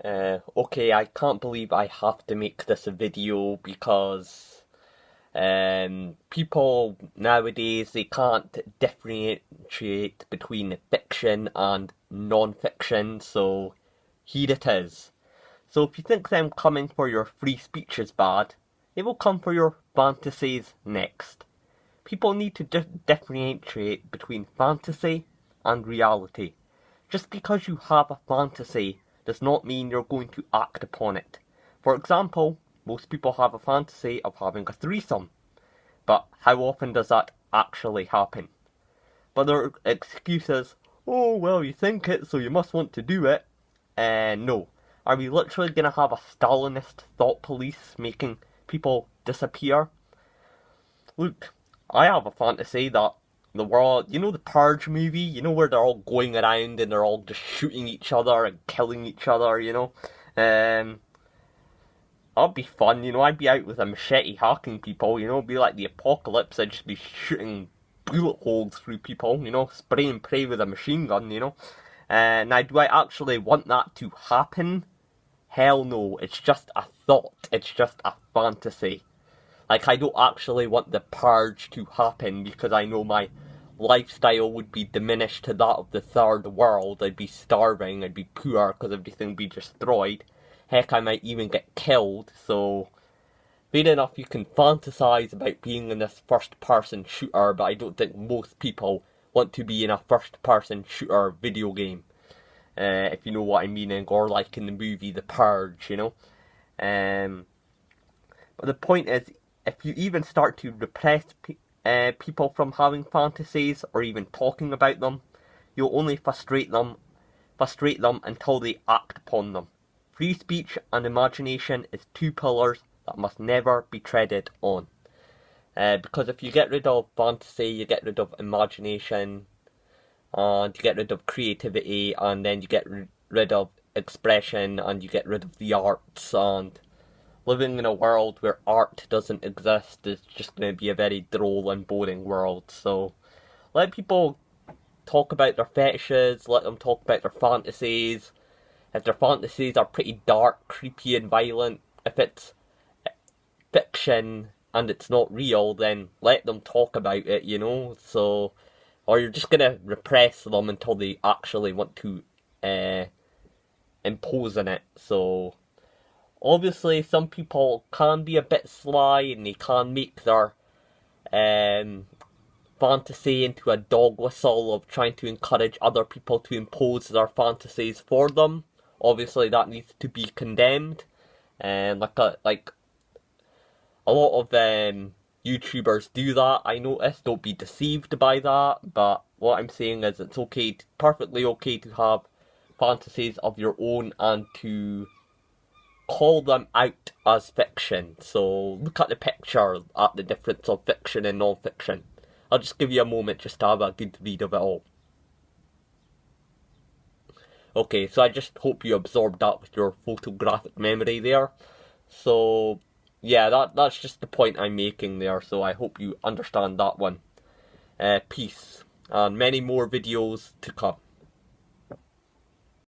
Okay, I can't believe I have to make this a video because people nowadays they can't differentiate between fiction and non-fiction, so here it is. So if you think them coming for your free speech is bad, they will come for your fantasies next. People need to differentiate between fantasy and reality. Just because you have a fantasy does not mean you're going to act upon it. For example, most people have a fantasy of having a threesome, but how often does that actually happen? But their excuse is, oh well, you think it, so you must want to do it. No. Are we literally going to have a Stalinist thought police making people disappear? Look, I have a fantasy that the world, you know the Purge movie, you know where they're all going around and they're all just shooting each other and killing each other, you know? That'd be fun, you know, I'd be out with a machete hacking people, you know, it'd be like the apocalypse, I'd just be shooting bullet holes through people, you know, spray and pray with a machine gun, you know? Now, do I actually want that to happen? Hell no, it's just a thought, it's just a fantasy. Like, I don't actually want the purge to happen because I know my lifestyle would be diminished to that of the third world. I'd be starving, I'd be poor because everything would be destroyed. Heck, I might even get killed, so fair enough, you can fantasize about being in this first-person shooter, but I don't think most people want to be in a first-person shooter video game. If you know what I'm meaning, or like in the movie The Purge, you know? But the point is, if you even start to repress people from having fantasies or even talking about them, you'll only frustrate them until they act upon them. Free speech and imagination is two pillars that must never be treaded on. Because if you get rid of fantasy, you get rid of imagination, and you get rid of creativity, and then you get rid of expression, and you get rid of the arts, and living in a world where art doesn't exist is just going to be a very droll and boring world. So let people talk about their fetishes, let them talk about their fantasies. If their fantasies are pretty dark, creepy and violent, if it's fiction and it's not real, then let them talk about it, you know? So, or you're just going to repress them until they actually want to impose on it. So obviously, some people can be a bit sly and they can make their fantasy into a dog whistle of trying to encourage other people to impose their fantasies for them. Obviously, that needs to be condemned. And like a lot of YouTubers do that, I notice. Don't be deceived by that. But what I'm saying is it's okay, perfectly okay to have fantasies of your own and to call them out as fiction. So look at the picture at the difference of fiction and non-fiction. I'll just give you a moment just to have a good read of it all. Okay, so I just hope you absorbed that with your photographic memory there. So yeah, that's just the point I'm making there, so I hope you understand that one. Peace, and many more videos to come.